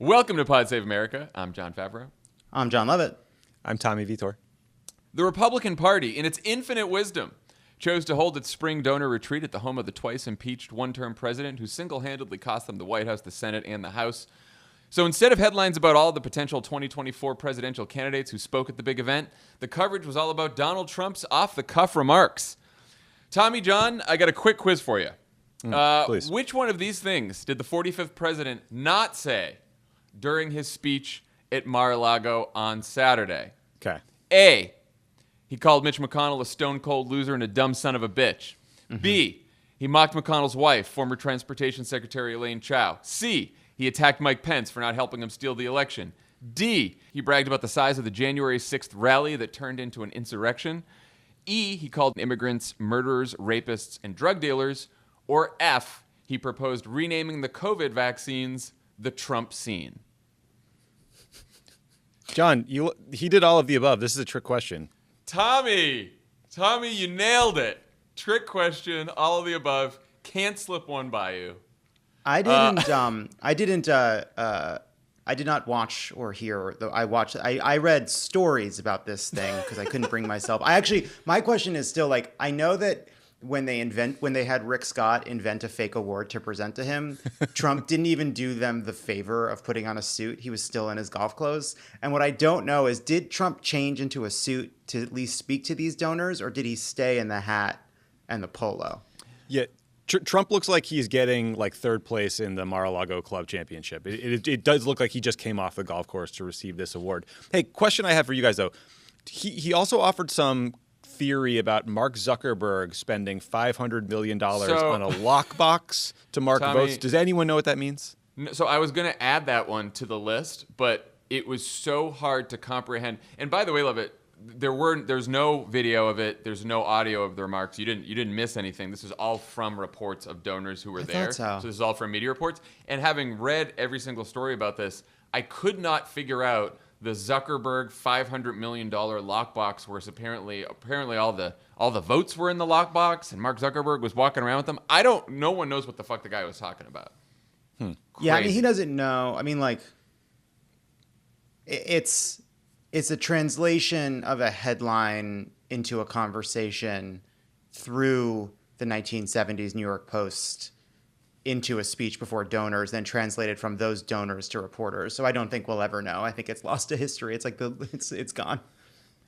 Welcome to Pod Save America. I'm Jon Favreau. I'm Jon Lovett. I'm Tommy Vietor. The Republican Party, in its infinite wisdom, chose to hold its spring donor retreat at the home of the twice-impeached one-term president who single-handedly cost them the White House, the Senate, and the House. So instead of headlines about all the potential 2024 presidential candidates who spoke at the big event, the coverage was all about Donald Trump's off-the-cuff remarks. Tommy, John, I got a quick quiz for you. Please. Which one of these things did the 45th president not say during his speech at Mar-A-Lago on Saturday? Okay. A, he called Mitch McConnell a stone-cold loser and a dumb son of a bitch. B, he mocked McConnell's wife, former Transportation Secretary Elaine Chao. C, he attacked Mike Pence for not helping him steal the election. D, he bragged about the size of the January 6th rally that turned into an insurrection. E, he called immigrants murderers, rapists, and drug dealers. Or F, he proposed renaming the COVID vaccines the Trump scene. John, he did all of the above. This is a trick question. Tommy, you nailed it. Trick question, all of the above. Can't slip one by you. I did not watch or hear. I read stories about this thing because I couldn't bring myself. My question is still like, I know that when they had Rick Scott invent a fake award to present to him, Trump didn't even do them the favor of putting on a suit. He was still in his golf clothes. And what I don't know is, did Trump change into a suit to at least speak to these donors, or did he stay in the hat and the polo? Yeah, Trump looks like he's getting like third place in the Mar-A-Lago Club Championship. It does look like he just came off the golf course to receive this award. Hey, question I have for you guys though. He also offered some theory about Mark Zuckerberg spending $500 million on a lockbox to mark votes. Does anyone know what that means? So I was going to add that one to the list, but it was so hard to comprehend. And by the way, Lovett, there's no video of it. There's no audio of the remarks. You didn't miss anything. This is all from reports of donors who were there. So this is all from media reports. And having read every single story about this, I could not figure out the Zuckerberg $500 million lockbox, where apparently all the votes were in the lockbox and Mark Zuckerberg was walking around with them. No one knows what the fuck the guy was talking about. Yeah, I mean, he doesn't know. I mean, like, it's a translation of a headline into a conversation through the 1970s New York Post into a speech before donors, then translated from those donors to reporters. So I don't think we'll ever know. I think it's lost to history. It's like it's gone.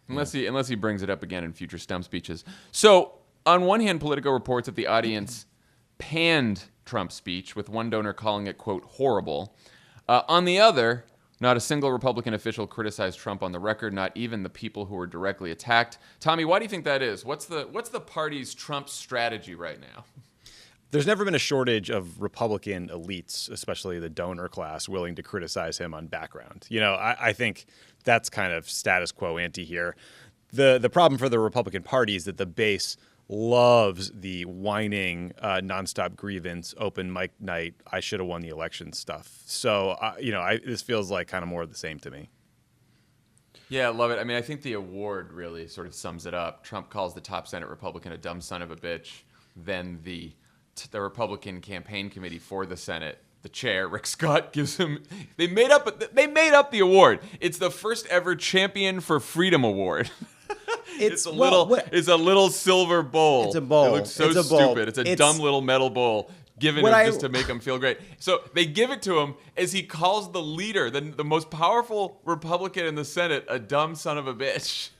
Unless he brings it up again in future stump speeches. So on one hand, Politico reports that the audience panned Trump's speech, with one donor calling it, quote, horrible. On the other, not a single Republican official criticized Trump on the record, not even the people who were directly attacked. Tommy, why do you think that is? What's the party's Trump strategy right now? There's never been a shortage of Republican elites, especially the donor class, willing to criticize him on background. You know, I think that's kind of status quo ante here. The problem for the Republican Party is that the base loves the whining, nonstop grievance, open mic night, I should have won the election stuff. So, this feels like kind of more of the same to me. Yeah, I love it. I mean, I think the award really sort of sums it up. Trump calls the top Senate Republican a dumb son of a bitch. Then the Republican campaign committee for the Senate, the chair, Rick Scott, gives him. They made up the award. It's the first ever Champion for Freedom award. It's a little silver bowl. It's a bowl. It looks so stupid. It's a dumb little metal bowl given him just to make him feel great. So they give it to him as he calls the leader, the most powerful Republican in the Senate, a dumb son of a bitch.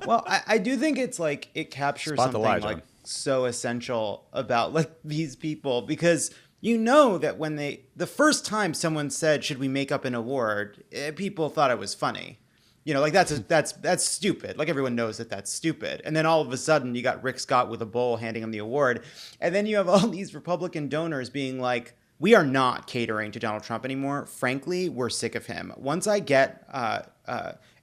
Well, I do think it's like it captures something like so essential about like these people, because you know that when the first time someone said, should we make up an award, people thought it was funny. You know, like that's stupid. Like everyone knows that that's stupid. And then all of a sudden you got Rick Scott with a bowl handing him the award. And then you have all these Republican donors being like, we are not catering to Donald Trump anymore. Frankly, we're sick of him. Once I get,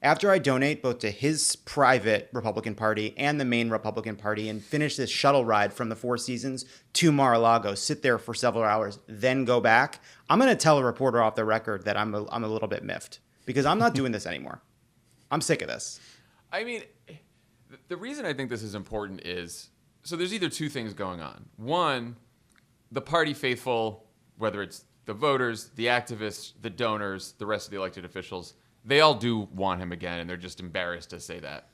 after I donate both to his private Republican Party and the main Republican Party and finish this shuttle ride from the Four Seasons to Mar-a-Lago, sit there for several hours, then go back, I'm going to tell a reporter off the record that I'm a little bit miffed because I'm not doing this anymore. I'm sick of this. I mean, the reason I think this is important is, so there's either two things going on. One, the party faithful, whether it's the voters, the activists, the donors, the rest of the elected officials, they all do want him again, and they're just embarrassed to say that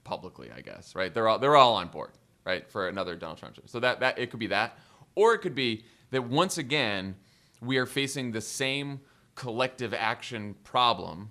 publicly, I guess, right? They're all on board, right, for another Donald Trump trip. So that it could be that, or it could be that once again we are facing the same collective action problem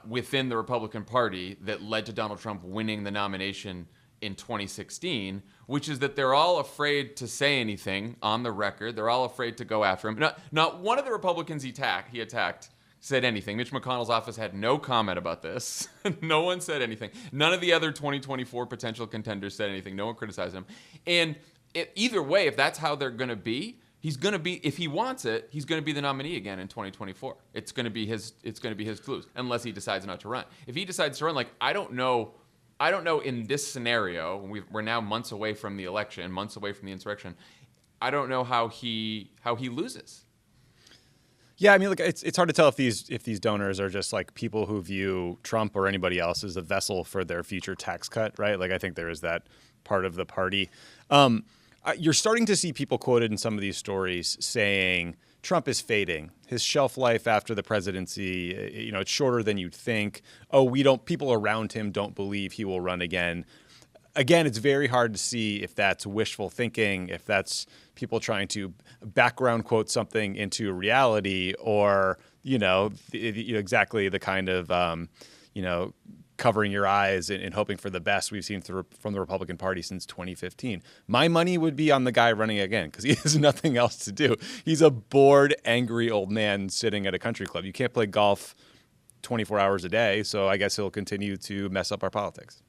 within the Republican Party that led to Donald Trump winning the nomination in 2016, which is that they're all afraid to say anything on the record. They're all afraid to go after him. Not one of the Republicans he attacked said anything. Mitch McConnell's office had no comment about this. No one said anything. None of the other 2024 potential contenders said anything. No one criticized him. And either way, if that's how they're going to be, he's going to be, if he wants it, he's going to be the nominee again in 2024. It's going to be his clues, unless he decides not to run. If he decides to run, like, I don't know in this scenario, we're now months away from the election, months away from the insurrection. I don't know how he loses. Yeah, I mean, like it's hard to tell if these donors are just like people who view Trump or anybody else as a vessel for their future tax cut, right? Like I think there is that part of the party. You're starting to see people quoted in some of these stories saying Trump is fading. His shelf life after the presidency, it's shorter than you'd think. People around him don't believe he will run again. Again, it's very hard to see if that's wishful thinking, if that's people trying to background quote something into reality, or exactly the kind of covering your eyes and hoping for the best we've seen from the Republican Party since 2015. My money would be on the guy running again because he has nothing else to do. He's a bored, angry old man sitting at a country club. You can't play golf 24 hours a day, so I guess he'll continue to mess up our politics.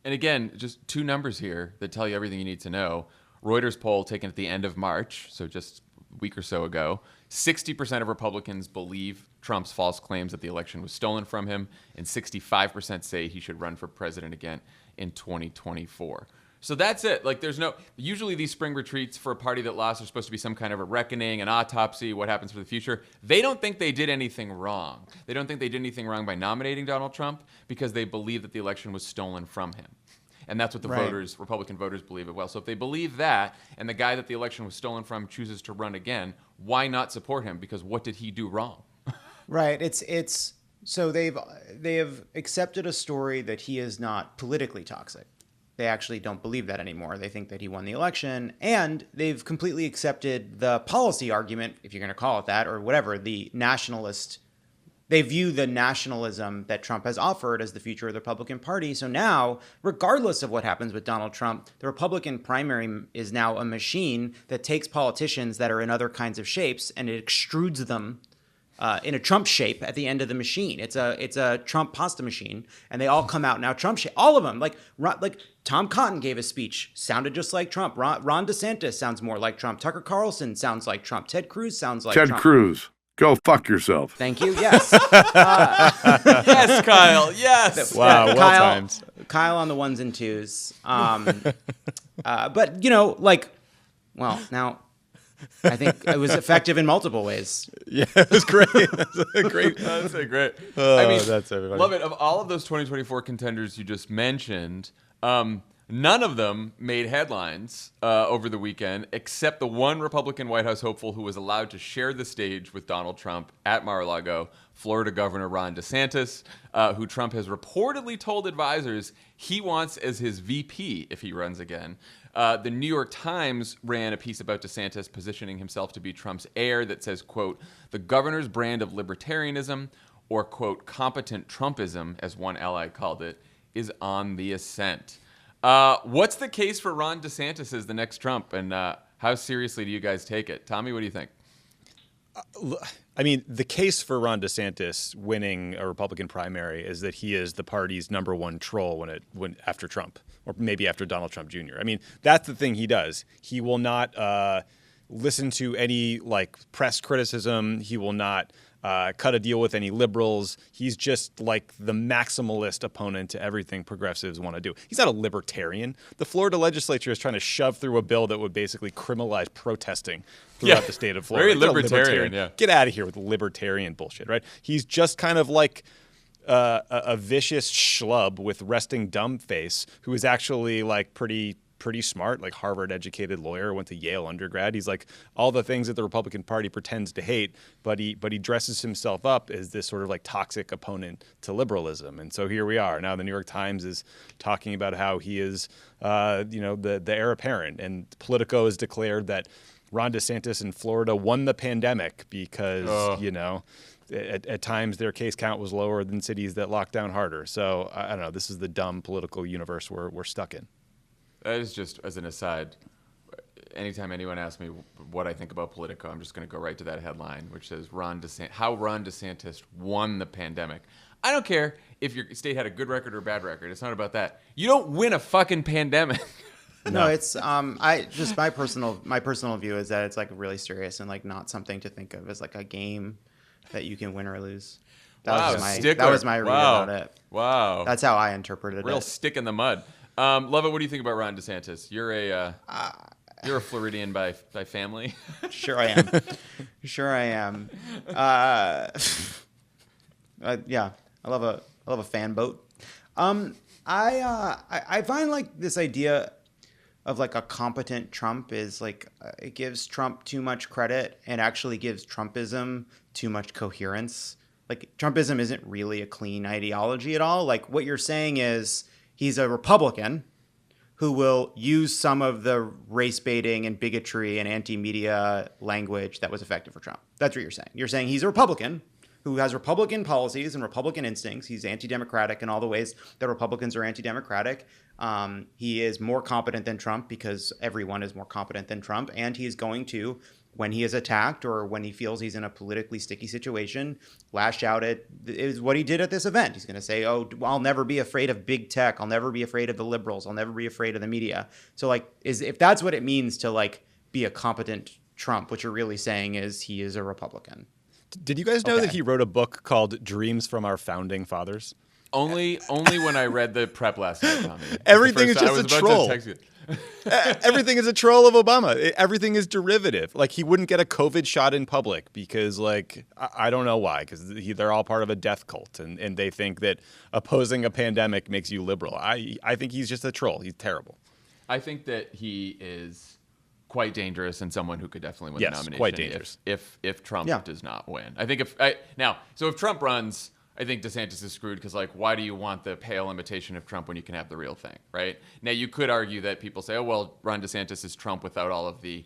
And again, just two numbers here that tell you everything you need to know. Reuters poll taken at the end of March, so just a week or so ago, 60% of Republicans believe Trump's false claims that the election was stolen from him, and 65% say he should run for president again in 2024. So that's it. Like, usually these spring retreats for a party that lost are supposed to be some kind of a reckoning, an autopsy, what happens for the future. They don't think they did anything wrong. They don't think they did anything wrong by nominating Donald Trump because they believe that the election was stolen from him. And that's what the Republican voters believe as well. So if they believe that, and the guy that the election was stolen from chooses to run again, why not support him? Because what did he do wrong? Right. So they have accepted a story that he is not politically toxic. They actually don't believe that anymore. They think that he won the election, and they've completely accepted the policy argument, if you're going to call it that, or whatever, the nationalist. They view the nationalism that Trump has offered as the future of the Republican Party. So now, regardless of what happens with Donald Trump, the Republican primary is now a machine that takes politicians that are in other kinds of shapes and it extrudes them in a Trump shape at the end of the machine. It's a Trump pasta machine, and they all come out now Trump shape. All of them, like Tom Cotton gave a speech, sounded just like Trump. Ron DeSantis sounds more like Trump. Tucker Carlson sounds like Trump. Ted Cruz sounds like Trump. Ted Cruz, go fuck yourself. Thank you. Yes. Yes, Kyle. Yes. Wow. Well timed. Kyle on the ones and twos. But now. I think it was effective in multiple ways. Yeah, it was great. That's great. That's great. That's everybody. Love it. Of all of those 2024 contenders you just mentioned, none of them made headlines over the weekend, except the one Republican White House hopeful who was allowed to share the stage with Donald Trump at Mar-a-Lago, Florida Governor Ron DeSantis, who Trump has reportedly told advisors he wants as his VP if he runs again. The New York Times ran a piece about DeSantis positioning himself to be Trump's heir that says, quote, the governor's brand of libertarianism, or, quote, competent Trumpism, as one ally called it, is on the ascent. What's the case for Ron DeSantis as the next Trump, and how seriously do you guys take it? Tommy, what do you think? I mean, the case for Ron DeSantis winning a Republican primary is that he is the party's number one troll when after Trump, or maybe after Donald Trump Jr. I mean, that's the thing he does. He will not listen to any press criticism. He will not cut a deal with any liberals. He's just like the maximalist opponent to everything progressives want to do. He's not a libertarian. The Florida legislature is trying to shove through a bill that would basically criminalize protesting throughout the state of Florida. Very libertarian, yeah. Get out of here with libertarian bullshit, right? He's just kind of like a vicious schlub with resting dumb face who is actually pretty pretty smart, like Harvard-educated lawyer, went to Yale undergrad. He's like all the things that the Republican Party pretends to hate, but he dresses himself up as this sort of like toxic opponent to liberalism. And so here we are. Now the New York Times is talking about how he is, the heir apparent, and Politico has declared that Ron DeSantis in Florida won the pandemic because, at times their case count was lower than cities that locked down harder. So I don't know. This is the dumb political universe we're stuck in. That is just as an aside. Anytime anyone asks me what I think about Politico, I'm just going to go right to that headline, which says how Ron DeSantis won the pandemic. I don't care if your state had a good record or a bad record. It's not about that. You don't win a fucking pandemic. No, it's my personal view is that it's like really serious and like not something to think of as like a game that you can win or lose. That was my read about it. Wow. That's how I interpreted it. Real stick in the mud. Lovett, what do you think about Ron DeSantis? You're a Floridian by family. Sure I am. Yeah, I love a fan boat. I find like this idea of like a competent Trump is like it gives Trump too much credit and actually gives Trumpism too much coherence. Like Trumpism isn't really a clean ideology at all. Like what you're saying is he's a Republican who will use some of the race baiting and bigotry and anti-media language that was effective for Trump. That's what you're saying. You're saying he's a Republican who has Republican policies and Republican instincts. He's anti-democratic in all the ways that Republicans are anti-democratic. He is more competent than Trump because everyone is more competent than Trump. And he is going to, when he is attacked or when he feels he's in a politically sticky situation, lash out at is what he did at this event. He's going to say, oh, I'll never be afraid of big tech. I'll never be afraid of the liberals. I'll never be afraid of the media. So like, if that's what it means to like be a competent Trump, what you're really saying is he is a Republican. Did you guys know that he wrote a book called Dreams from Our Founding Fathers? Only when I read the prep last night, Tommy. Everything is just a troll. Everything is a troll of Obama. Everything is derivative. Like he wouldn't get a COVID shot in public because like, I don't know why, because they're all part of a death cult and they think that opposing a pandemic makes you liberal. I think he's just a troll. He's terrible. I think that he is quite dangerous and someone who could definitely win the nomination. Quite dangerous. If Trump does not win. I think if Trump runs, I think DeSantis is screwed because like, why do you want the pale imitation of Trump when you can have the real thing, right? Now you could argue that people say, oh well, Ron DeSantis is Trump without all of the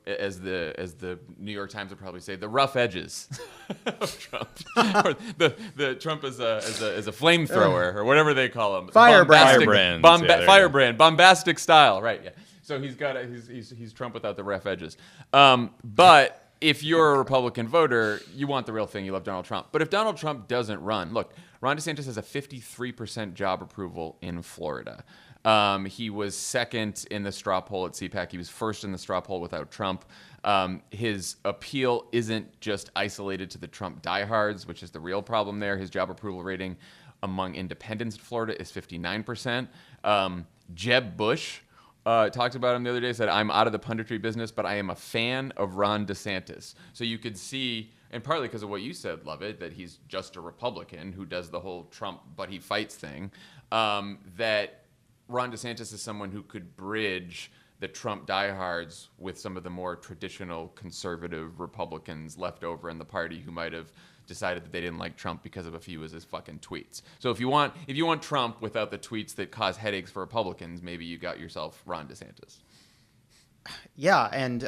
as the New York Times would probably say, the rough edges of Trump, or the Trump as a flamethrower or whatever they call him, firebrand, bombastic style, right? Yeah. So he's Trump without the rough edges. But if you're a Republican voter, you want the real thing. You love Donald Trump. But if Donald Trump doesn't run, look, Ron DeSantis has a 53% job approval in Florida. He was second in the straw poll at CPAC. He was first in the straw poll without Trump. His appeal isn't just isolated to the Trump diehards, which is the real problem there. His job approval rating among independents in Florida is 59%. Jeb Bush talked about him the other day, said, I'm out of the punditry business, but I am a fan of Ron DeSantis. So you could see, and partly because of what you said, Lovett, that he's just a Republican who does the whole Trump but he fights thing, that Ron DeSantis is someone who could bridge the Trump diehards with some of the more traditional conservative Republicans left over in the party who might have decided that they didn't like Trump because of a few of his fucking tweets. So if you want Trump without the tweets that cause headaches for Republicans, maybe you got yourself Ron DeSantis. Yeah, and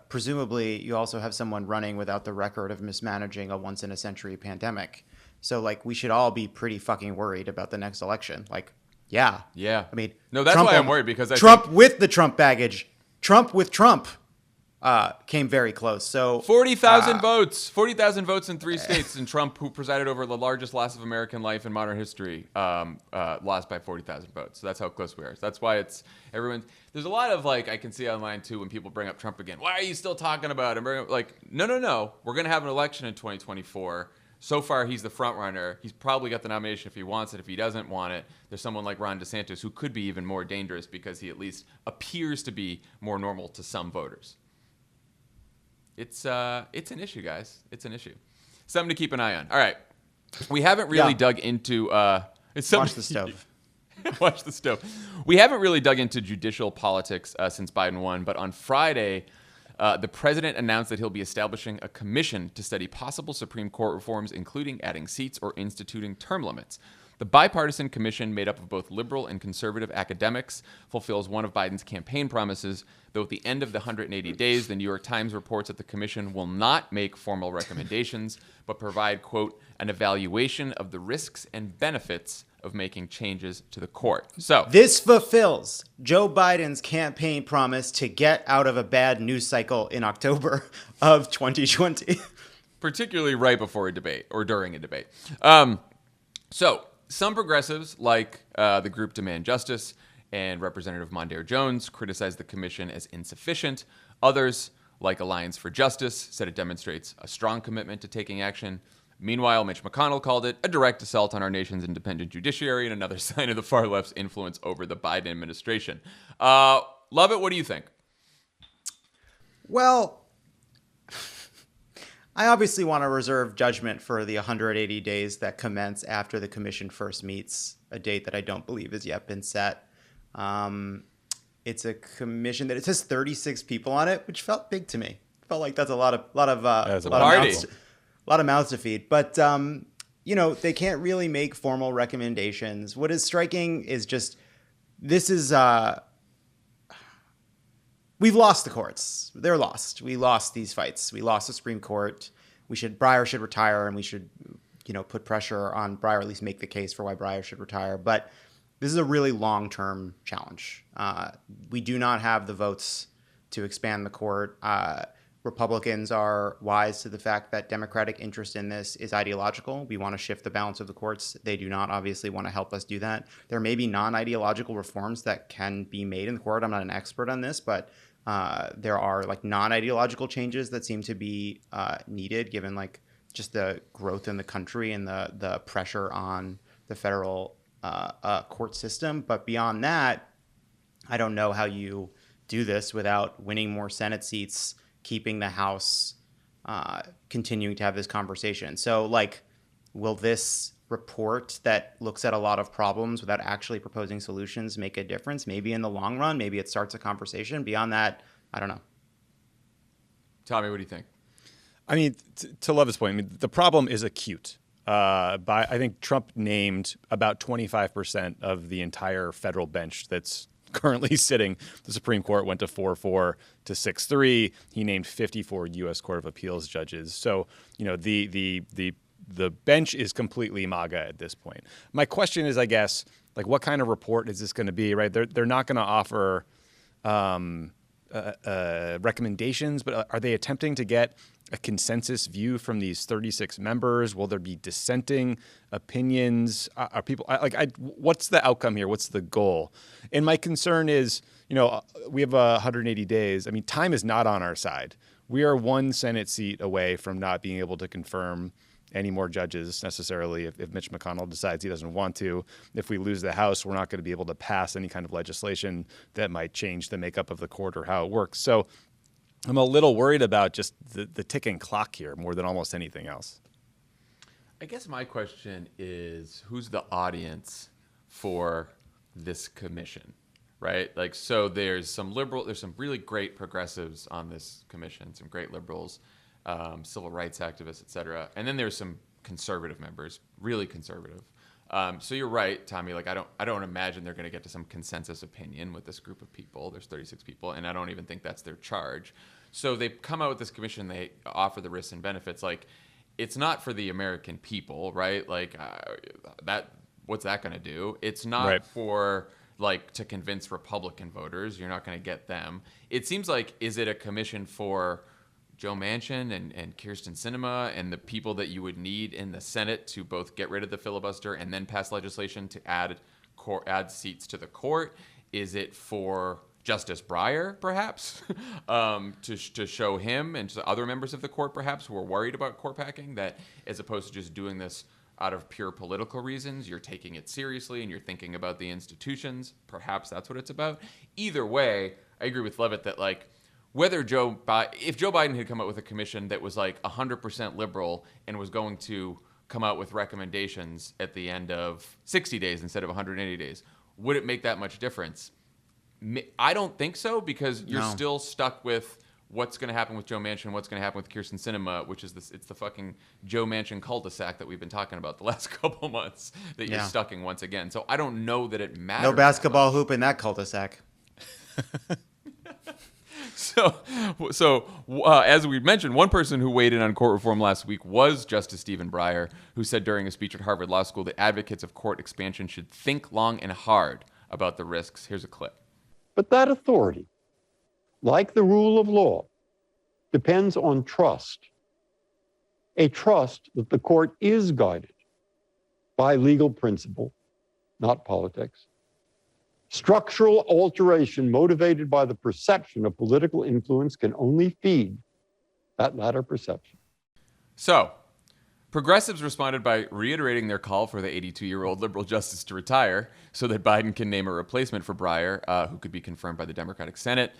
presumably you also have someone running without the record of mismanaging a once-in-a-century pandemic. So, like, we should all be pretty fucking worried about the next election. Like, yeah. I mean, no, that's why I'm worried, because Trump with the Trump baggage, Trump with Trump came very close. So 40,000 votes, 40,000 votes in 3 states, and Trump, who presided over the largest loss of American life in modern history, lost by 40,000 votes. So that's how close we are. So that's why there's a lot of, like, I can see online too when people bring up Trump again. Why are you still talking about him? Like, no. We're going to have an election in 2024. So far, he's the front runner. He's probably got the nomination if he wants it. If he doesn't want it, there's someone like Ron DeSantis who could be even more dangerous because he at least appears to be more normal to some voters. It's an issue, guys. It's an issue. Something to keep an eye on. All right. We haven't really dug into... Watch the stove. Watch the stove. We haven't really dug into judicial politics since Biden won, but on Friday, the president announced that he'll be establishing a commission to study possible Supreme Court reforms, including adding seats or instituting term limits. The bipartisan commission, made up of both liberal and conservative academics, fulfills one of Biden's campaign promises, though at the end of the 180 days, the New York Times reports that the commission will not make formal recommendations, but provide, quote, an evaluation of the risks and benefits of making changes to the court. So this fulfills Joe Biden's campaign promise to get out of a bad news cycle in October of 2020. Particularly right before a debate or during a debate. So some progressives, like the group Demand Justice and Representative Mondaire Jones, criticized the commission as insufficient. Others, like Alliance for Justice, said it demonstrates a strong commitment to taking action. Meanwhile, Mitch McConnell called it a direct assault on our nation's independent judiciary and another sign of the far left's influence over the Biden administration. Lovett, what do you think? Well, I obviously want to reserve judgment for the 180 days that commence after the commission first meets, a date that I don't believe has yet been set. It's a commission that it says 36 people on it, which felt big to me. Felt like that's a lot of mouths to feed. But they can't really make formal recommendations. What is striking is just we've lost the courts. They're lost. We lost these fights. We lost the Supreme Court. Breyer should retire, and we should, put pressure on Breyer, at least make the case for why Breyer should retire. But this is a really long-term challenge. We do not have the votes to expand the court. Republicans are wise to the fact that Democratic interest in this is ideological. We want to shift the balance of the courts. They do not obviously want to help us do that. There may be non-ideological reforms that can be made in the court. I'm not an expert on this, but there are non-ideological changes that seem to be needed given just the growth in the country and the pressure on the federal court system. But beyond that, I don't know how you do this without winning more Senate seats, keeping the House continuing to have this conversation. So, will this report that looks at a lot of problems without actually proposing solutions make a difference? Maybe in the long run, maybe it starts a conversation. Beyond that, I don't know. Tommy, what do you think? I mean, to Lovett's point, the problem is acute. I think Trump named about 25% of the entire federal bench that's currently sitting. The Supreme Court went to 4-4 to 6-3. He named 54 U.S. Court of Appeals judges. So, the bench is completely MAGA at this point. My question is, I guess, what kind of report is this going to be, right? They're not going to offer recommendations, but are they attempting to get a consensus view from these 36 members? Will there be dissenting opinions? Are people what's the outcome here? What's the goal? And my concern is, we have 180 days. I mean, time is not on our side. We are one Senate seat away from not being able to confirm any more judges necessarily if Mitch McConnell decides he doesn't want to. If we lose the House, we're not going to be able to pass any kind of legislation that might change the makeup of the court or how it works. So I'm a little worried about just the ticking clock here more than almost anything else. I guess my question is, who's the audience for this commission, right? So there's some really great progressives on this commission, some great liberals, civil rights activists, et cetera. And then there's some conservative members, really conservative. So you're right, Tommy. I don't imagine they're going to get to some consensus opinion with this group of people. There's 36 people, and I don't even think that's their charge. So they come out with this commission. They offer the risks and benefits. It's not for the American people, right? What's that going to do? It's not for to convince Republican voters. You're not going to get them. It seems is it a commission for Joe Manchin and Kyrsten Sinema and the people that you would need in the Senate to both get rid of the filibuster and then pass legislation to add seats to the court? Is it for Justice Breyer, perhaps, to show him and to other members of the court, perhaps, who are worried about court packing, that as opposed to just doing this out of pure political reasons, you're taking it seriously and you're thinking about the institutions? Perhaps that's what it's about. Either way, I agree with Lovett that if Joe Biden had come out with a commission that was 100% liberal and was going to come out with recommendations at the end of 60 days instead of 180 days, would it make that much difference? I don't think so, because you're still stuck with what's going to happen with Joe Manchin, what's going to happen with Kirsten Sinema, which is it's the fucking Joe Manchin cul-de-sac that we've been talking about the last couple months that you're stuck in once again. So I don't know that it matters. No basketball hoop in that cul-de-sac. So as we mentioned, one person who weighed in on court reform last week was Justice Stephen Breyer, who said during a speech at Harvard Law School that advocates of court expansion should think long and hard about the risks. Here's a clip. But that authority, like the rule of law, depends on trust. A trust that the court is guided by legal principle, not politics. Structural alteration motivated by the perception of political influence can only feed that latter perception. So, progressives responded by reiterating their call for the 82-year-old liberal justice to retire so that Biden can name a replacement for Breyer, who could be confirmed by the Democratic Senate.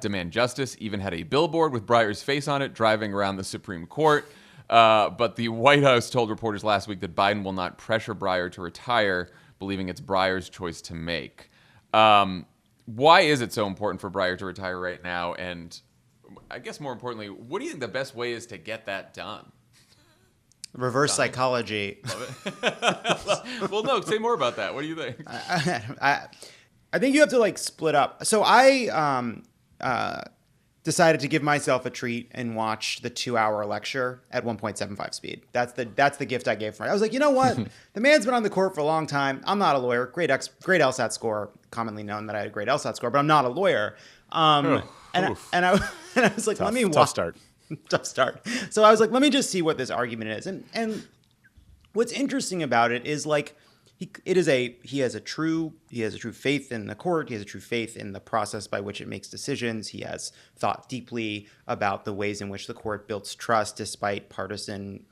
Demand justice, even had a billboard with Breyer's face on it driving around the Supreme Court. But the White House told reporters last week that Biden will not pressure Breyer to retire, believing it's Breyer's choice to make. Why is it so important for Breyer to retire right now? And I guess more importantly, what do you think the best way is to get that done? Reverse psychology. Well, no, say more about that. What do you think? I think you have to like split up. So I decided to give myself a treat and watch the 2-hour lecture at 1.75 speed. That's the gift I gave for it. I was like, you know what? The man's been on the court for a long time. I'm not a lawyer. Great LSAT score. Commonly known that I had a great LSAT score, but I'm not a lawyer. And I was like, let me watch. Tough start. So I was like, let me just see what this argument is. And what's interesting about it is like he has a true faith in the court. He has a true faith in the process by which it makes decisions. He has thought deeply about the ways in which the court builds trust despite partisan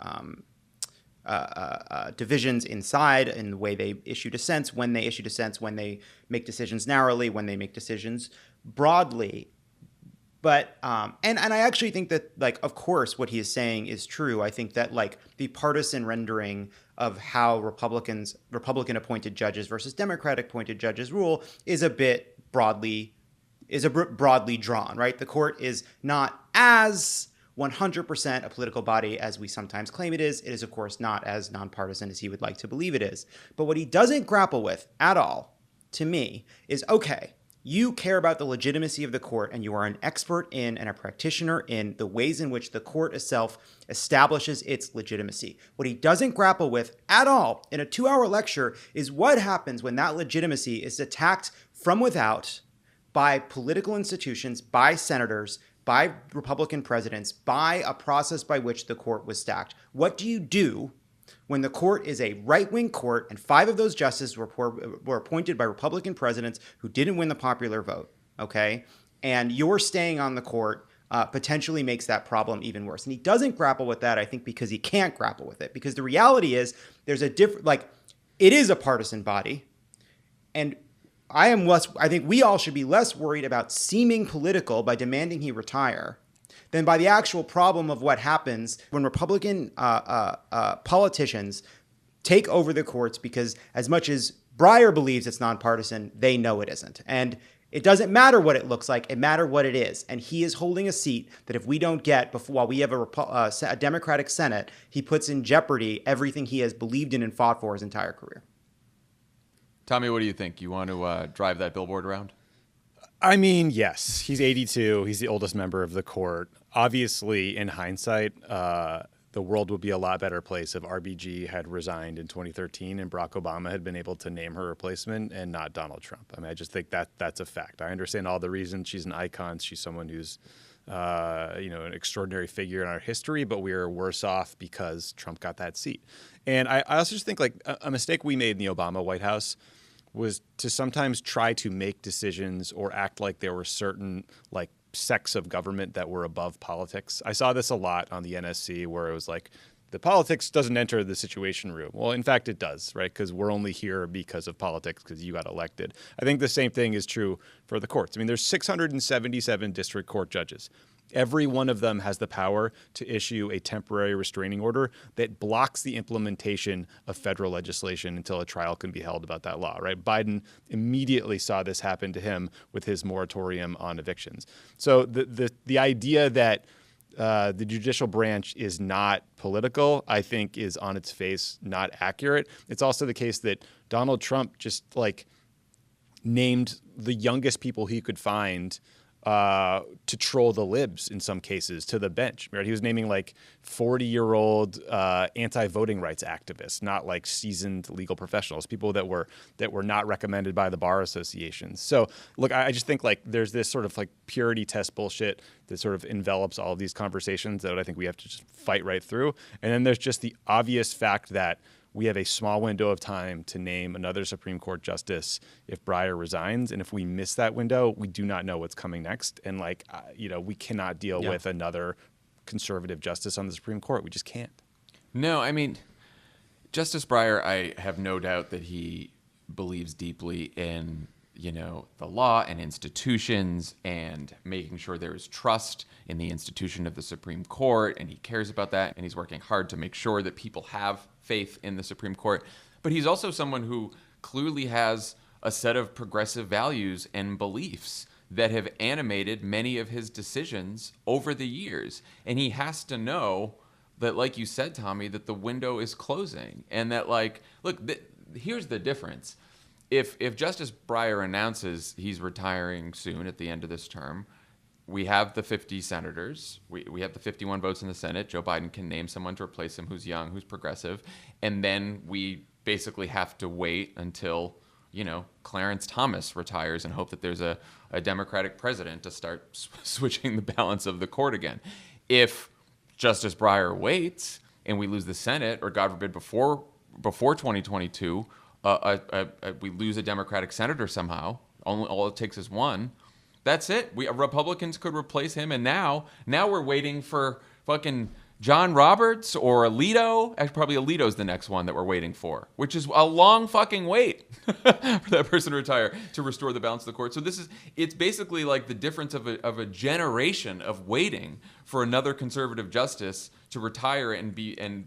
divisions inside, in the way they issue dissents, when they issue dissents, when they make decisions narrowly, when they make decisions broadly. But and I actually think that, like, of course, what he is saying is true. I think that, like, the partisan rendering of how Republican appointed judges versus Democratic appointed judges rule is a bit broadly drawn, right? The court is not as 100% a political body as we sometimes claim it is. It is, of course, not as nonpartisan as he would like to believe it is. But what he doesn't grapple with at all, to me, is, okay, you care about the legitimacy of the court, and you are an expert in and a practitioner in the ways in which the court itself establishes its legitimacy. What he doesn't grapple with at all in a 2-hour lecture is what happens when that legitimacy is attacked from without by political institutions, by senators, by Republican presidents, by a process by which the court was stacked. What do you do when the court is a right-wing court and 5 of those justices were appointed by Republican presidents who didn't win the popular vote, okay? And your staying on the court potentially makes that problem even worse. And he doesn't grapple with that, I think, because he can't grapple with it. Because the reality is there's a different, like, it is a partisan body. And I think we all should be less worried about seeming political by demanding he retire than by the actual problem of what happens when Republican politicians take over the courts, because as much as Breyer believes it's nonpartisan, they know it isn't. And it doesn't matter what it looks like, it matters what it is. And he is holding a seat that if we don't get while we have a Democratic Senate, he puts in jeopardy everything he has believed in and fought for his entire career. Tommy, what do you think? You want to drive that billboard around? I mean, yes. He's 82. He's the oldest member of the court. Obviously, in hindsight, the world would be a lot better place if RBG had resigned in 2013 and Barack Obama had been able to name her replacement and not Donald Trump. I mean, I just think that's a fact. I understand all the reasons. She's an icon. She's someone who's an extraordinary figure in our history, but we are worse off because Trump got that seat. And I also just think, like, a mistake we made in the Obama White House was to sometimes try to make decisions or act like there were certain, like, sects of government that were above politics. I saw this a lot on the NSC, where it was like, the politics doesn't enter the Situation Room. Well, in fact, it does, right? Because we're only here because of politics, because you got elected. I think the same thing is true for the courts. I mean, there's 677 district court judges. Every one of them has the power to issue a temporary restraining order that blocks the implementation of federal legislation until a trial can be held about that law, right? Biden immediately saw this happen to him with his moratorium on evictions. So the idea that the judicial branch is not political, I think, is on its face not accurate. It's also the case that Donald Trump just named the youngest people he could find to troll the libs in some cases to the bench. Right? He was naming 40-year-old anti-voting rights activists, not seasoned legal professionals, people that were not recommended by the bar associations. So look, I just think there's this sort of purity test bullshit that sort of envelops all of these conversations that I think we have to just fight right through. And then there's just the obvious fact that we have a small window of time to name another Supreme Court justice if Breyer resigns. And if we miss that window, we do not know what's coming next. And we cannot deal with another conservative justice on the Supreme Court. We just can't. No, I mean, Justice Breyer, I have no doubt that he believes deeply in, the law and institutions and making sure there is trust in the institution of the Supreme Court. And he cares about that. And he's working hard to make sure that people have faith in the Supreme Court. But he's also someone who clearly has a set of progressive values and beliefs that have animated many of his decisions over the years. And he has to know that, like you said, Tommy, that the window is closing. And that, here's the difference. If Justice Breyer announces he's retiring soon at the end of this term, we have the 50 senators. We have the 51 votes in the Senate. Joe Biden can name someone to replace him who's young, who's progressive. And then we basically have to wait until, Clarence Thomas retires and hope that there's a Democratic president to start switching the balance of the court again. If Justice Breyer waits and we lose the Senate, or God forbid before 2022, we lose a Democratic senator somehow, all it takes is one, that's it. Republicans could replace him, and now we're waiting for fucking John Roberts or Alito. Actually, probably Alito's the next one that we're waiting for, which is a long fucking wait for that person to retire to restore the balance of the court. So it's basically the difference of a generation of waiting for another conservative justice to retire and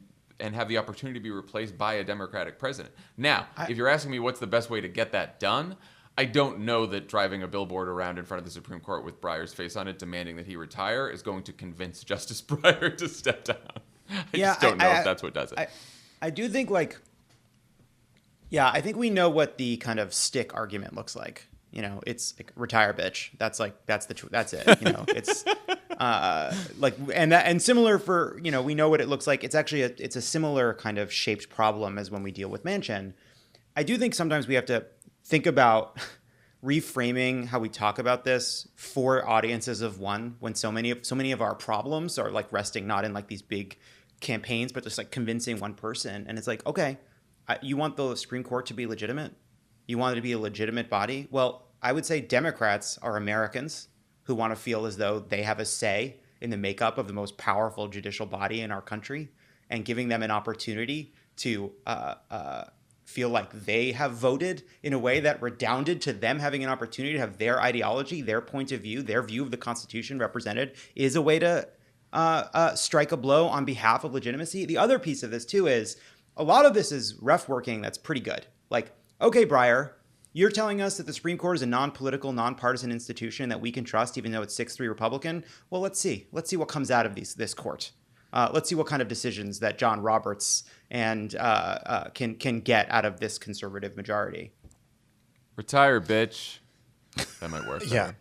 have the opportunity to be replaced by a Democratic president. Now, if you're asking me what's the best way to get that done, I don't know that driving a billboard around in front of the Supreme Court with Breyer's face on it demanding that he retire is going to convince Justice Breyer to step down. I just don't know if that's what does it. I do think I think we know what the kind of stick argument looks like. It's retire, bitch. That's that's it. It's and similar for, we know what it looks like. It's actually it's a similar kind of shaped problem as when we deal with Manchin. I do think sometimes we have to think about reframing how we talk about this for audiences of one, when so many of our problems are resting not in these big campaigns, but just convincing one person. And it's okay, you want the Supreme Court to be legitimate? You want it to be a legitimate body? Well, I would say Democrats are Americans who want to feel as though they have a say in the makeup of the most powerful judicial body in our country, and giving them an opportunity to feel like they have voted in a way that redounded to them having an opportunity to have their ideology, their point of view, their view of the Constitution represented, is a way to strike a blow on behalf of legitimacy. The other piece of this too is a lot of this is ref working that's pretty good. Okay, Breyer, you're telling us that the Supreme Court is a non-political, non-partisan institution that we can trust, even though it's 6-3 Republican. Well, let's see what comes out of this court. Let's see what kind of decisions that John Roberts and can get out of this conservative majority. Retire, bitch. That might work. Yeah.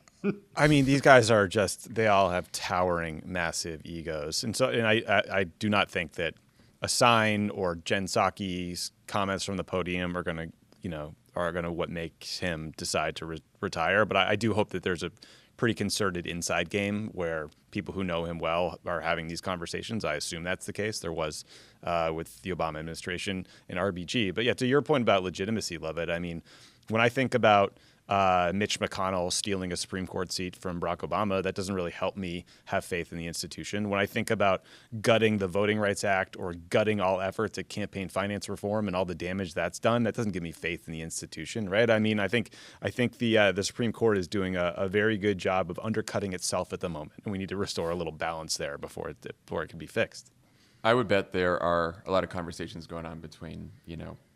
I mean, these guys are they all have towering, massive egos. And I do not think that a sign or Jen Psaki's comments from the podium are going to what makes him decide to retire. But I do hope that there's a pretty concerted inside game where people who know him well are having these conversations. I assume that's the case. There was with the Obama administration and RBG. But yeah, to your point about legitimacy, Lovett, I mean, when I think about Mitch McConnell stealing a Supreme Court seat from Barack Obama, that doesn't really help me have faith in the institution. When I think about gutting the Voting Rights Act or gutting all efforts at campaign finance reform and all the damage that's done, that doesn't give me faith in the institution, right? I mean, I think the Supreme Court is doing a very good job of undercutting itself at the moment, and we need to restore a little balance there before it can be fixed. I would bet there are a lot of conversations going on between,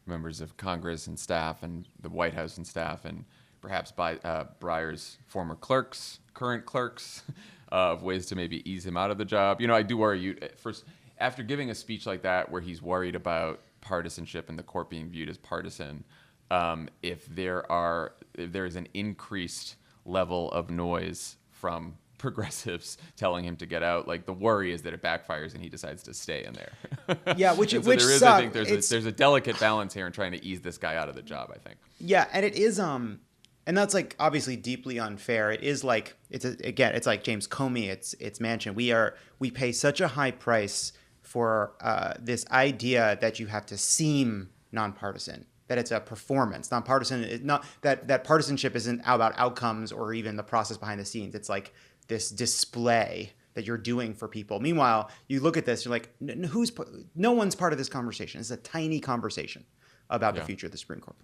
members of Congress and staff and the White House and staff and perhaps by Breyer's former clerks, current clerks, of ways to maybe ease him out of the job. I do worry you first after giving a speech like that where he's worried about partisanship and the court being viewed as partisan. If there is an increased level of noise from progressives telling him to get out, like the worry is that it backfires and he decides to stay in there. Yeah, which so which there is, sucks. I think there's a delicate balance here in trying to ease this guy out of the job, I think. Yeah, and it is and that's like obviously deeply unfair. It is like it's like James Comey, it's Manchin. We pay such a high price for this idea that you have to seem nonpartisan, that it's a performance. Nonpartisan is not that partisanship isn't about outcomes or even the process behind the scenes. It's like this display that you're doing for people. Meanwhile, you look at this, you're like, no one's part of this conversation. It's a tiny conversation about the future of the Supreme Court.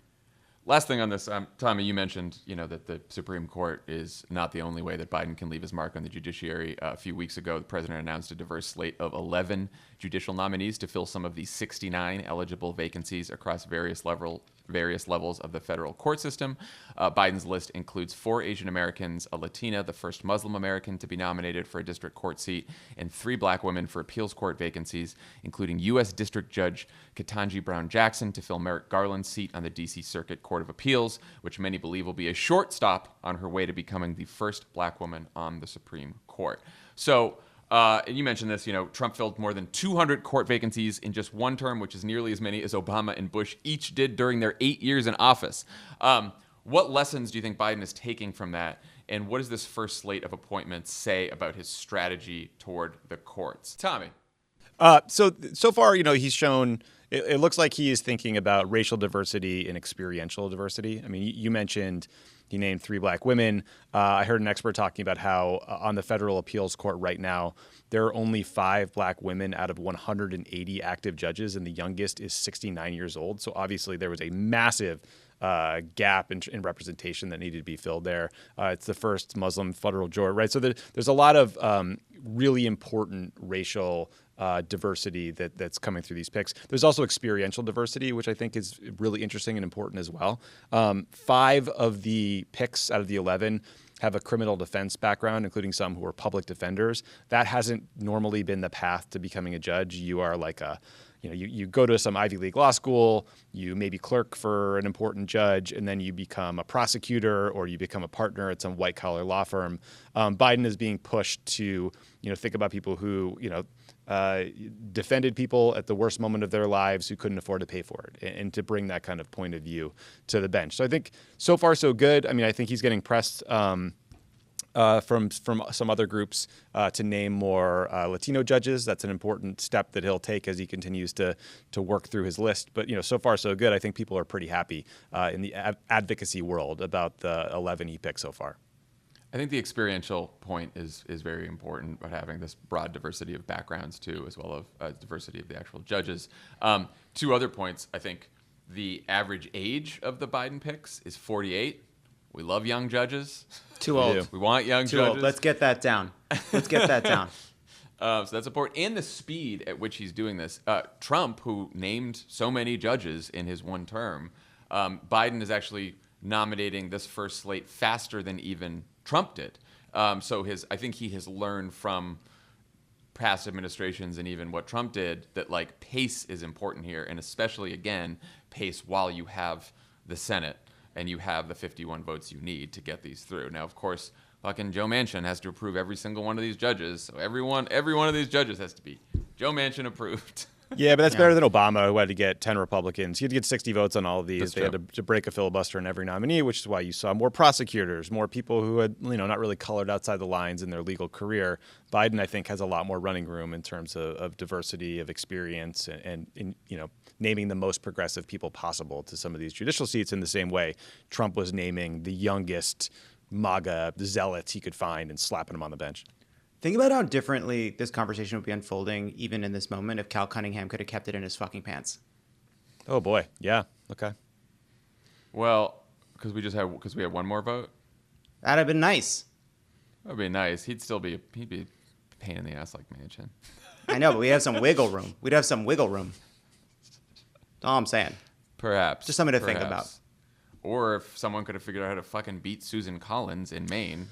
Last thing on this, Tommy, you mentioned, that the Supreme Court is not the only way that Biden can leave his mark on the judiciary. A few weeks ago, the president announced a diverse slate of 11 judicial nominees to fill some of the 69 eligible vacancies across various levels of the federal court system. Biden's list includes 4 Asian Americans, a Latina, the first Muslim American to be nominated for a district court seat, and 3 black women for appeals court vacancies, including U.S. District Judge Ketanji Brown Jackson to fill Merrick Garland's seat on the D.C. Circuit Court of Appeals, which many believe will be a short stop on her way to becoming the first black woman on the Supreme Court. So, and you mentioned this, Trump filled more than 200 court vacancies in just one term, which is nearly as many as Obama and Bush each did during their 8 years in office. What lessons do you think Biden is taking from that? And what does this first slate of appointments say about his strategy toward the courts? Tommy. So far, he's shown, it looks like he is thinking about racial diversity and experiential diversity. I mean, you mentioned he named 3 black women. I heard an expert talking about how on the federal appeals court right now, there are only 5 black women out of 180 active judges, and the youngest is 69 years old. So obviously there was a massive gap in representation that needed to be filled there. It's the first Muslim federal juror, right? So there's a lot of really important racial diversity that's coming through these picks. There's also experiential diversity, which I think is really interesting and important as well. 5 of the picks out of the 11 have a criminal defense background, including some who are public defenders. That hasn't normally been the path to becoming a judge. You are like you go to some Ivy League law school, you maybe clerk for an important judge, and then you become a prosecutor or you become a partner at some white-collar law firm. Biden is being pushed to, think about people who, defended people at the worst moment of their lives who couldn't afford to pay for it, and to bring that kind of point of view to the bench. So I think so far so good. I mean, I think he's getting pressed from some other groups to name more Latino judges. That's an important step that he'll take as he continues to work through his list. But so far so good. I think people are pretty happy in the advocacy world about the 11 he picked so far. I think the experiential point is very important, about having this broad diversity of backgrounds too, as well as diversity of the actual judges. 2 other points. I think the average age of the Biden picks is 48. We love young judges. Too old. We want young Too judges. old. Let's get that down. So that's important. And the speed at which he's doing this. Trump, who named so many judges in his one term, Biden is actually nominating this first slate faster than even Trump did. So I think he has learned from past administrations and even what Trump did that pace is important here, and especially again pace while you have the Senate and you have the 51 votes you need to get these through. Now, of course, fucking Joe Manchin has to approve every single one of these judges. So every one of these judges has to be Joe Manchin approved. Yeah, but that's better than Obama, who had to get 10 Republicans. He had to get 60 votes on all of these. They had to break a filibuster in every nominee, which is why you saw more prosecutors, more people who had, not really colored outside the lines in their legal career. Biden, I think, has a lot more running room in terms of diversity, of experience, and naming the most progressive people possible to some of these judicial seats in the same way Trump was naming the youngest MAGA zealots he could find and slapping them on the bench. Think about how differently this conversation would be unfolding, even in this moment, if Cal Cunningham could have kept it in his fucking pants. Oh boy, yeah, okay. Well, because we had one more vote. That'd have been nice. That'd be nice. He'd be a pain in the ass like Manchin. I know, but we have some wiggle room. We'd have some wiggle room. That's all I'm saying. Perhaps. Just something to think about. Or if someone could have figured out how to fucking beat Susan Collins in Maine,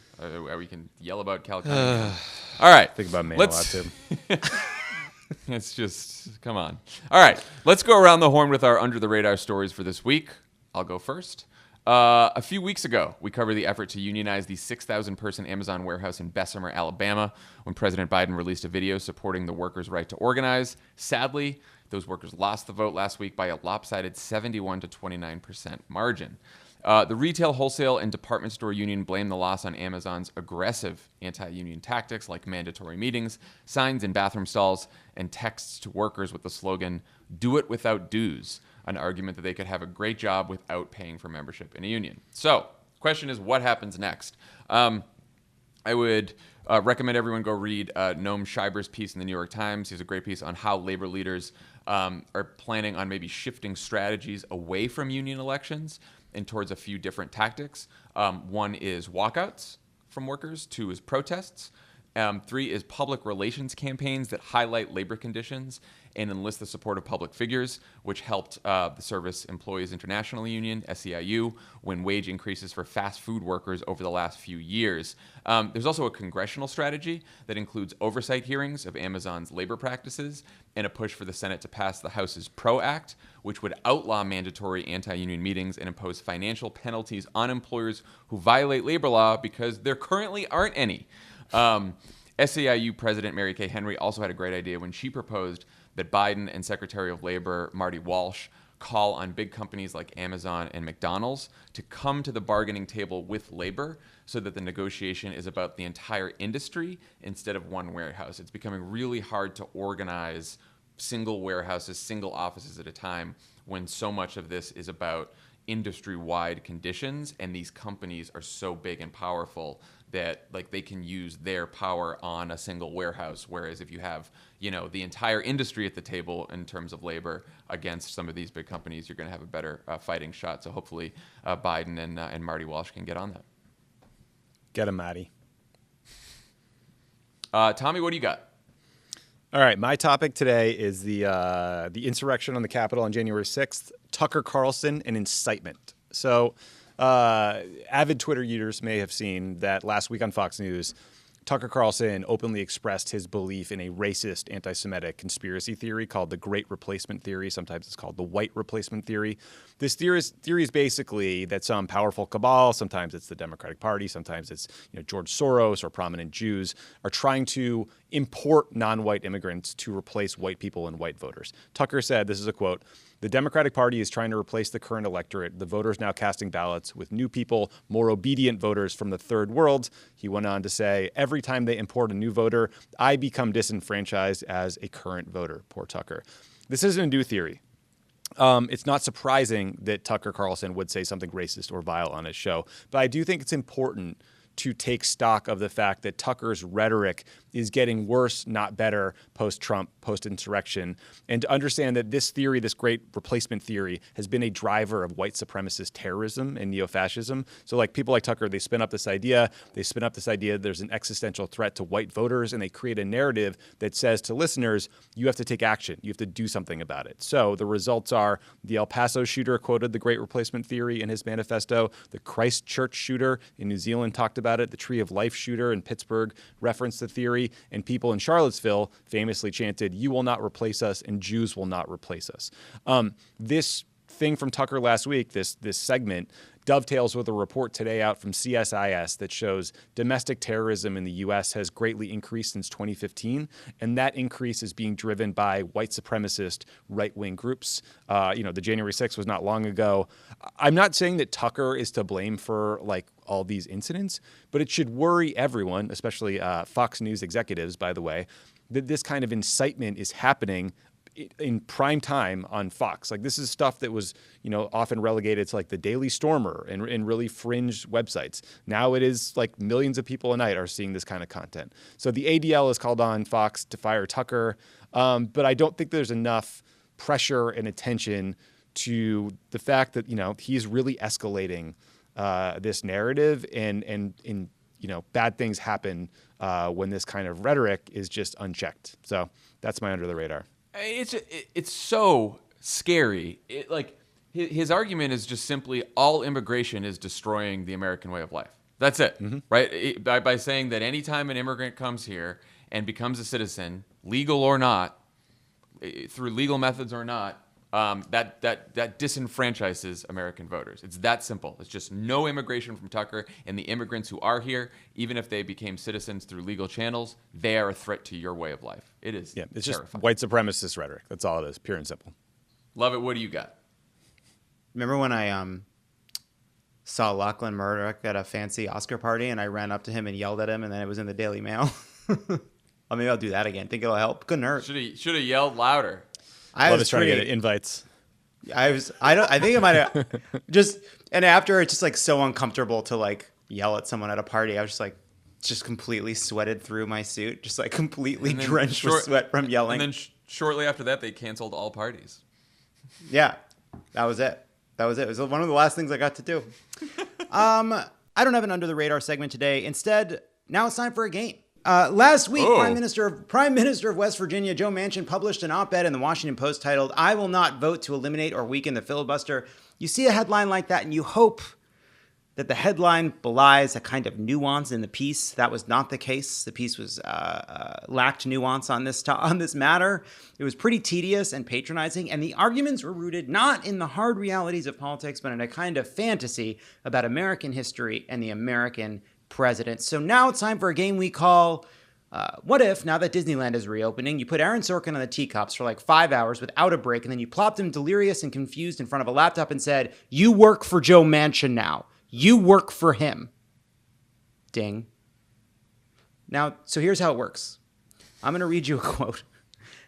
we can yell about Cal Cunningham. All right. Think about Maine a lot, too. It's just, come on. All right. Let's go around the horn with our under-the-radar stories for this week. I'll go first. A few weeks ago, we covered the effort to unionize the 6,000-person Amazon warehouse in Bessemer, Alabama, when President Biden released a video supporting the workers' right to organize. Sadly, those workers lost the vote last week by a lopsided 71 to 29% margin. The retail, wholesale, and department store union blamed the loss on Amazon's aggressive anti-union tactics like mandatory meetings, signs in bathroom stalls, and texts to workers with the slogan, "Do it without dues," an argument that they could have a great job without paying for membership in a union. So, question is, what happens next? I would recommend everyone go read Noam Scheiber's piece in the New York Times. He has a great piece on how labor leaders are planning on maybe shifting strategies away from union elections and towards a few different tactics. One is walkouts from workers. 2 is protests. 3 is public relations campaigns that highlight labor conditions and enlist the support of public figures, which helped the Service Employees International Union, SEIU, win wage increases for fast food workers over the last few years. There's also a congressional strategy that includes oversight hearings of Amazon's labor practices and a push for the Senate to pass the House's PRO Act, which would outlaw mandatory anti-union meetings and impose financial penalties on employers who violate labor law because there currently aren't any. SEIU President Mary Kay Henry also had a great idea when she proposed that Biden and Secretary of Labor Marty Walsh call on big companies like Amazon and McDonald's to come to the bargaining table with labor so that the negotiation is about the entire industry instead of one warehouse. It's becoming really hard to organize single warehouses, single offices at a time when so much of this is about industry-wide conditions, and these companies are so big and powerful that they can use their power on a single warehouse, whereas if you have the entire industry at the table in terms of labor against some of these big companies, you're going to have a better fighting shot. So hopefully Biden and Marty Walsh can get on that. Get him, Marty. Tommy, what do you got? All right, my topic today is the insurrection on the Capitol on January 6th, Tucker Carlson, and incitement. So avid Twitter users may have seen that last week on Fox News, Tucker Carlson openly expressed his belief in a racist, anti-Semitic conspiracy theory called the Great Replacement Theory. Sometimes it's called the White Replacement Theory. This theory is basically that some powerful cabal, sometimes it's the Democratic Party, sometimes it's George Soros or prominent Jews, are trying to import non-white immigrants to replace white people and white voters. Tucker said, this is a quote, "The Democratic Party is trying to replace the current electorate, the voters now casting ballots, with new people, more obedient voters from the third world." He went on to say, "Every time they import a new voter, I become disenfranchised as a current voter." Poor Tucker. This isn't a new theory. It's not surprising that Tucker Carlson would say something racist or vile on his show, but I do think it's important to take stock of the fact that Tucker's rhetoric is getting worse, not better, post-Trump, post-insurrection, and to understand that this theory, this great replacement theory, has been a driver of white supremacist terrorism and neo-fascism. So people like Tucker, they spin up this idea there's an existential threat to white voters, and they create a narrative that says to listeners, you have to take action, you have to do something about it. So the results are the El Paso shooter quoted the great replacement theory in his manifesto, the Christchurch shooter in New Zealand talked about it, the Tree of Life shooter in Pittsburgh referenced the theory, and people in Charlottesville famously chanted, "You will not replace us, and Jews will not replace us." This thing from Tucker last week, this segment, dovetails with a report today out from CSIS that shows domestic terrorism in the U.S. has greatly increased since 2015, and that increase is being driven by white supremacist right-wing groups. The January 6th was not long ago. I'm not saying that Tucker is to blame for like all these incidents, but it should worry everyone, especially Fox News executives, by the way, that this kind of incitement is happening in prime time on Fox. Like, this is stuff that was, often relegated to like the Daily Stormer and really fringe websites. Now it is like millions of people a night are seeing this kind of content. So the ADL has called on Fox to fire Tucker, but I don't think there's enough pressure and attention to the fact that, he's really escalating this narrative and bad things happen when this kind of rhetoric is just unchecked. So that's my under the radar. It's so scary. His argument is just simply all immigration is destroying the American way of life. That's it, right? By saying that anytime an immigrant comes here and becomes a citizen, legal or not, through legal methods or not, that disenfranchises American voters. It's that simple. It's just no immigration from Tucker, and the immigrants who are here, even if they became citizens through legal channels, they are a threat to your way of life. It is. Yeah, it's terrifying. Just white supremacist rhetoric. That's all it is, pure and simple. Love it. What do you got? Remember when I saw Lachlan Murdoch at a fancy Oscar party, and I ran up to him and yelled at him, and then it was in the Daily Mail? Maybe I'll do that again. Think it'll help? Couldn't hurt. Should have yelled louder. I was trying to get invites. I think it might have and after it's just like so uncomfortable to like yell at someone at a party. I was just completely sweated through my suit, just like completely drenched with sweat from yelling. And then shortly after that, they canceled all parties. Yeah, that was it. It was one of the last things I got to do. I don't have an under the radar segment today. Instead, now it's time for a game. Last week, Prime Minister of West Virginia, Joe Manchin, published an op-ed in the Washington Post titled, "I will not vote to eliminate or weaken the filibuster." You see a headline like that and you hope that the headline belies a kind of nuance in the piece. That was not the case. The piece was lacked nuance on this matter. It was pretty tedious and patronizing, and the arguments were rooted not in the hard realities of politics, but in a kind of fantasy about American history and the American president. So now it's time for a game we call what if, now that Disneyland is reopening, you put Aaron Sorkin on the teacups for like 5 hours without a break, and then you plopped him delirious and confused in front of a laptop and said, "You work for Joe Manchin now. You work for him." Ding. Now, so here's how it works. I'm going to read you a quote,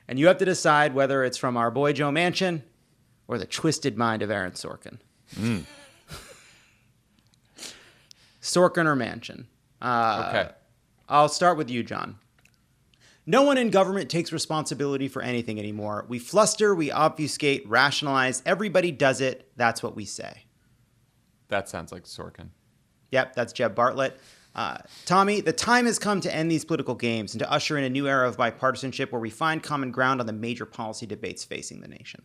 and you have to decide whether it's from our boy Joe Manchin or the twisted mind of Aaron Sorkin. Sorkin or Manchin? Okay. I'll start with you, John. "No one in government takes responsibility for anything anymore. We fluster, we obfuscate, rationalize. Everybody does it. That's what we say." That sounds like Sorkin. Yep, that's Jeb Bartlett. Tommy, "The time has come to end these political games and to usher in a new era of bipartisanship where we find common ground on the major policy debates facing the nation."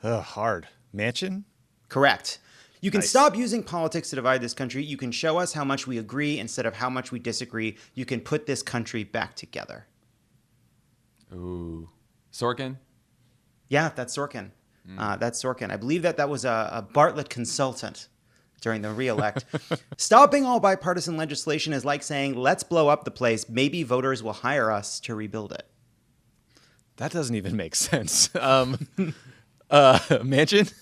Hard. Manchin? Correct. "You can Nice. stop using politics to divide this country. You can show us how much we agree instead of how much we disagree. You can put this country back together." Ooh. Sorkin? Yeah, that's Sorkin. That's Sorkin. I believe that was a Bartlett consultant during the re-elect. "Stopping all bipartisan legislation is like saying, let's blow up the place. Maybe voters will hire us to rebuild it." That doesn't even make sense. Manchin?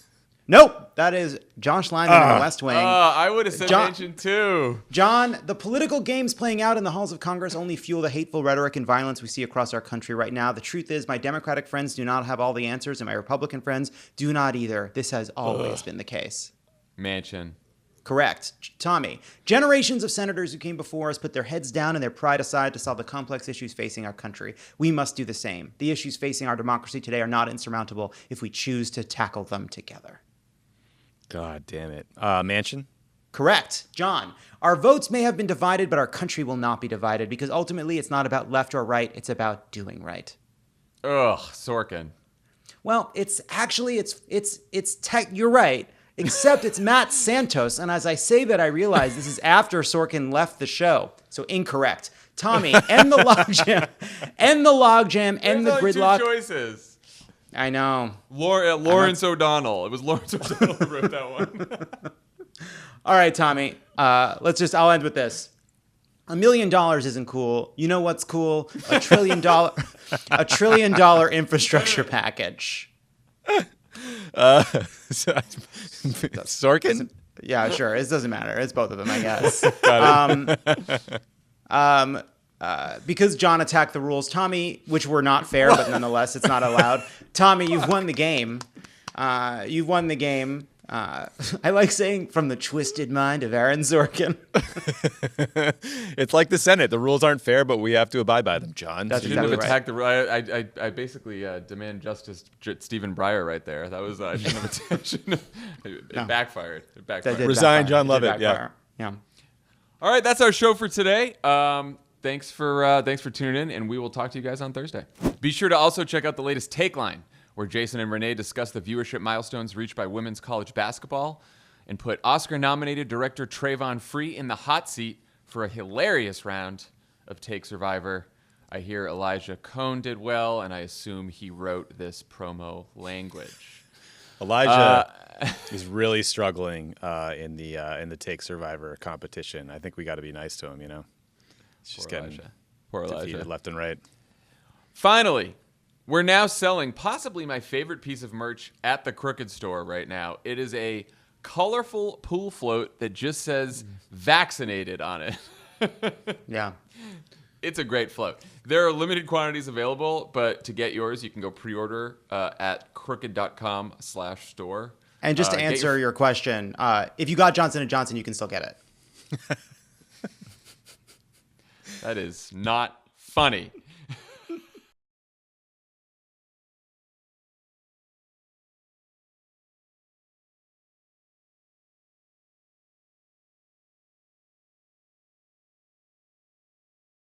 Nope, that is Josh Lyman in the West Wing. I would have said Manchin too. John, "The political games playing out in the halls of Congress only fuel the hateful rhetoric and violence we see across our country right now. The truth is, my Democratic friends do not have all the answers, and my Republican friends do not either. This has always been the case." Manchin. Correct. Tommy, "Generations of senators who came before us put their heads down and their pride aside to solve the complex issues facing our country. We must do the same. The issues facing our democracy today are not insurmountable if we choose to tackle them together." God damn it. Manchin? Correct. John, "Our votes may have been divided, but our country will not be divided because ultimately it's not about left or right. It's about doing right." Sorkin. Well, it's actually, you're right, except it's Matt Santos. And as I say that, I realize this is after Sorkin left the show. So incorrect. Tommy, end the logjam, end the gridlock. Two choices. I know. Lawrence O'Donnell. It was Lawrence O'Donnell who wrote that one. All right, Tommy. I'll end with this. $1 million isn't cool. You know what's cool? $1 trillion infrastructure package. Sorkin? Yeah, sure. It doesn't matter. It's both of them, I guess. Because Jon attacked the rules, Tommy, which were not fair, but nonetheless, it's not allowed. Tommy, you've won the game. I like saying from the twisted mind of Aaron Sorkin. It's like the Senate. The rules aren't fair, but we have to abide by them, Jon. That's You shouldn't exactly have right. attacked I basically demand justice Stephen Breyer right there. That was I shouldn't have it backfired. It backfired. Resign, Jon Lovett. Yeah. All right, that's our show for today. Thanks for tuning in, and we will talk to you guys on Thursday. Be sure to also check out the latest Take Line, where Jason and Renee discuss the viewership milestones reached by women's college basketball and put Oscar-nominated director Trayvon Free in the hot seat for a hilarious round of Take Survivor. I hear Elijah Cohn did well, and I assume he wrote this promo language. Elijah is really struggling in the Take Survivor competition. I think we got to be nice to him, you know. It's just getting defeated left and right. Finally, we're now selling possibly my favorite piece of merch at the Crooked Store right now. It is a colorful pool float that just says vaccinated on it. Yeah. It's a great float. There are limited quantities available, but to get yours, you can go pre-order at crooked.com/store. And just to answer your question, if you got Johnson & Johnson, you can still get it. That is not funny.